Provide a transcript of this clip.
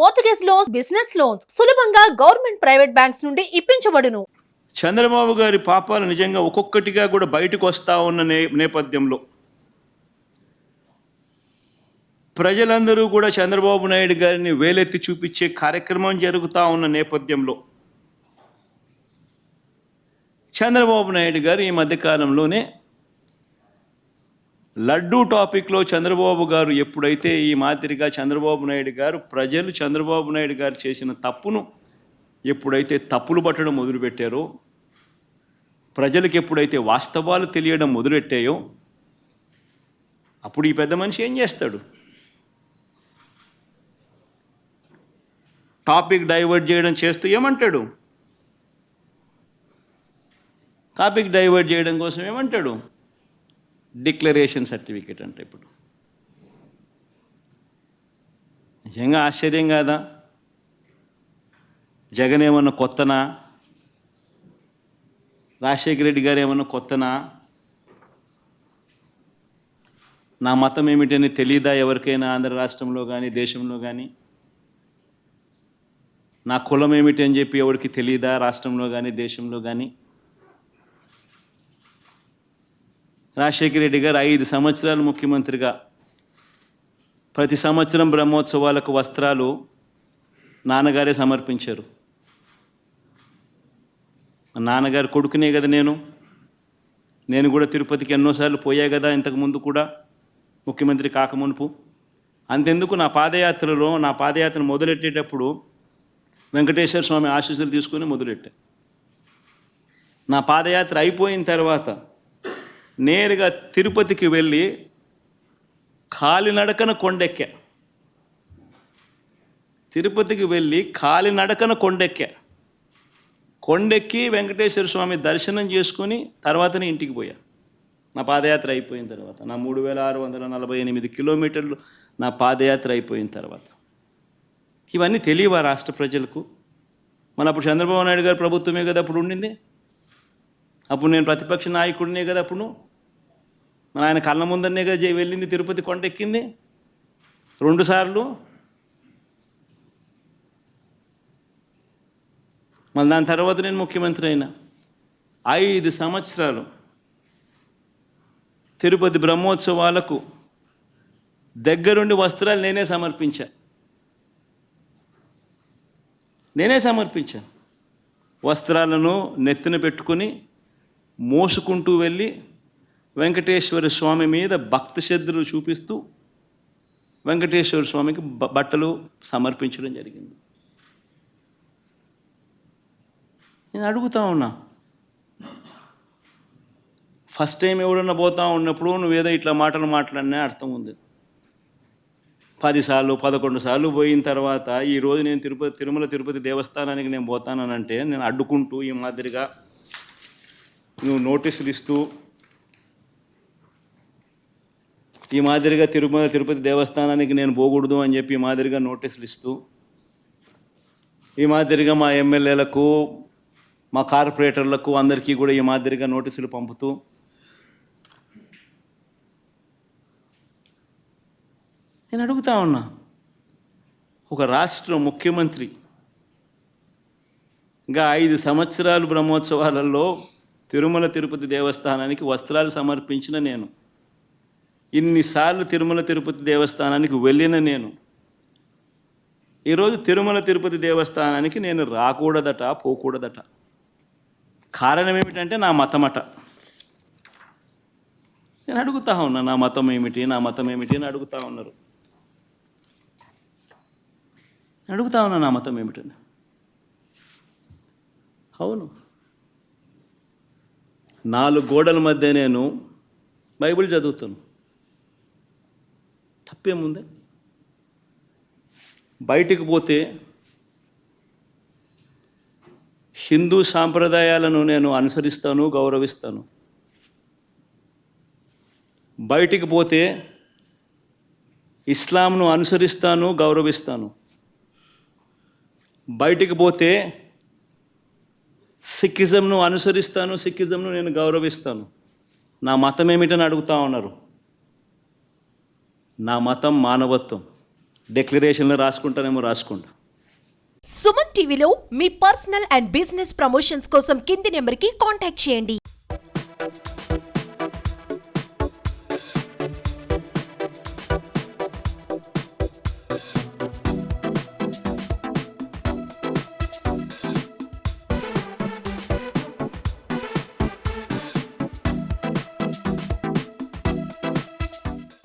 Mortgage loans, business loans సులభంగా government private banks నుండి ఇప్పించబడును. చంద్రబాబు గారి పాపాలు నిజంగా ఒక్కొక్కటిగా కూడా బయటకు వస్తూ ఉన్న నేపథ్యంలో ప్రజలందరూ కూడా చంద్రబాబు నాయుడు గారిని వేలెత్తి చూపించే కార్యక్రమం జరుగుతూ ఉన్న నేపథ్యంలో చంద్రబాబు నాయుడు గారు ఈ మధ్యకాలంలోనే లడ్డూ టాపిక్లో చంద్రబాబు గారు ఎప్పుడైతే ఈ మాదిరిగా చంద్రబాబు నాయుడు గారు ప్రజలు చంద్రబాబు నాయుడు గారు చేసిన తప్పును ఎప్పుడైతే తప్పులు పట్టడం మొదలుపెట్టారో, ప్రజలకు ఎప్పుడైతే వాస్తవాలు తెలియడం మొదలెట్టాయో, అప్పుడు ఈ పెద్ద మనిషి ఏం చేస్తాడు? టాపిక్ డైవర్ట్ చేయడం చేస్తూ ఏమంటాడు? టాపిక్ డైవర్ట్ చేయడం కోసం ఏమంటాడు? డిక్లరేషన్ సర్టిఫికేట్ అంటే ఇప్పుడు నిజంగా ఆశ్చర్యం కాదా? జగన్ ఏమన్నా కొత్తనా? రాజశేఖర రెడ్డి గారు ఏమన్నా కొత్తనా? నా మతం ఏమిటని తెలీదా ఎవరికైనా ఆంధ్ర రాష్ట్రంలో కానీ దేశంలో కానీ? నా కులం ఏమిటి అని చెప్పి ఎవరికి తెలీదా రాష్ట్రంలో కానీ దేశంలో కానీ? రాజశేఖర రెడ్డి గారు 5 సంవత్సరాలు ముఖ్యమంత్రిగా ప్రతి సంవత్సరం బ్రహ్మోత్సవాలకు వస్త్రాలు నాన్నగారే సమర్పించారు. నాన్నగారు కొడుకునే కదా నేను కూడా తిరుపతికి ఎన్నోసార్లు పోయా కదా ఇంతకుముందు కూడా ముఖ్యమంత్రి కాకమునుపు. అంతెందుకు నా పాదయాత్ర మొదలెట్టేటప్పుడు వెంకటేశ్వర స్వామి ఆశీస్సులు తీసుకొని మొదలెట్టా. నా పాదయాత్ర అయిపోయిన తర్వాత నేరుగా తిరుపతికి వెళ్ళి కాలినడకన కొండెక్కా. తిరుపతికి వెళ్ళి కాలినడకన కొండెక్కి వెంకటేశ్వర స్వామి దర్శనం చేసుకొని తర్వాతనే ఇంటికి పోయా. నా పాదయాత్ర అయిపోయిన తర్వాత, నా 3648 కిలోమీటర్లు నా పాదయాత్ర అయిపోయిన తర్వాత. ఇవన్నీ తెలియవా రాష్ట్ర ప్రజలకు? మన అప్పుడు చంద్రబాబు నాయుడు గారు ప్రభుత్వమే కదా అప్పుడు ఉండింది. అప్పుడు నేను ప్రతిపక్ష నాయకుడినే కదా అప్పుడు. మన ఆయన కళ్ళ ముందరనే కదా వెళ్ళింది, తిరుపతి కొండెక్కింది 2 సార్లు. మళ్ళీ దాని తర్వాత నేను ముఖ్యమంత్రి అయినా 5 సంవత్సరాలు తిరుపతి బ్రహ్మోత్సవాలకు దగ్గరుండి వస్త్రాలు నేనే సమర్పించాను. వస్త్రాలను నెత్తిన పెట్టుకుని మోసుకుంటూ వెళ్ళి వెంకటేశ్వర స్వామి మీద భక్తి శ్రద్ధలు చూపిస్తూ వెంకటేశ్వర స్వామికి బట్టలు సమర్పించడం జరిగింది. నేను అడుగుతా ఉన్నా, ఫస్ట్ టైం ఎవడన్నా పోతా ఉన్నప్పుడు నువ్వేదో ఇట్లా మాటలు మాట్లాడినా అర్థం ఉంది. 10 సార్లు 11 సార్లు పోయిన తర్వాత ఈరోజు నేను తిరుమల తిరుపతి దేవస్థానానికి నేను పోతానంటే నేను అడ్డుకుంటూ ఈ మాదిరిగా నువ్వు నోటీసులు ఇస్తూ ఈ మాదిరిగా తిరుమల తిరుపతి దేవస్థానానికి నేను పోకూడదు అని చెప్పి ఈ మాదిరిగా నోటీసులు ఇస్తూ ఈ మాదిరిగా మా ఎమ్మెల్యేలకు మా కార్పొరేటర్లకు అందరికీ కూడా ఈ మాదిరిగా నోటీసులు పంపుతూ నేను అడుగుతా ఉన్నా, ఒక రాష్ట్ర ముఖ్యమంత్రి ఇంకా 5 సంవత్సరాలు బ్రహ్మోత్సవాలలో తిరుమల తిరుపతి దేవస్థానానికి వస్త్రాలు సమర్పించిన నేను, ఇన్నిసార్లు తిరుమల తిరుపతి దేవస్థానానికి వెళ్ళిన నేను, ఈరోజు తిరుమల తిరుపతి దేవస్థానానికి నేను రాకూడదట, పోకూడదట. కారణం ఏమిటంటే నా మతమట. నేను అడుగుతా ఉన్నా, నా మతం ఏమిటి అని అడుగుతా ఉన్నారు. అడుగుతా ఉన్నా నా మతం ఏమిటని. అవును, 4 గోడల మధ్య నేను బైబిల్ చదువుతాను, తప్పేముంది? బయటికి పోతే హిందూ సాంప్రదాయాలను నేను అనుసరిస్తాను, గౌరవిస్తాను. బయటికి పోతే ఇస్లాంను అనుసరిస్తాను, గౌరవిస్తాను. బయటికి పోతే సిక్కిజంను అనుసరిస్తాను, సిక్కిజంను నేను గౌరవిస్తాను. నా మతం ఏమిటని అడుగుతా ఉన్నారు. నా మతం మానవత్వం, డిక్లరేషన్లో రాసుకుంటానేమో రాసుకుంటా. సుమన్ టీవీలో మీ పర్సనల్ అండ్ బిజినెస్ ప్రమోషన్స్ కోసం కింది నెంబర్కి కాంటాక్ట్ చేయండి.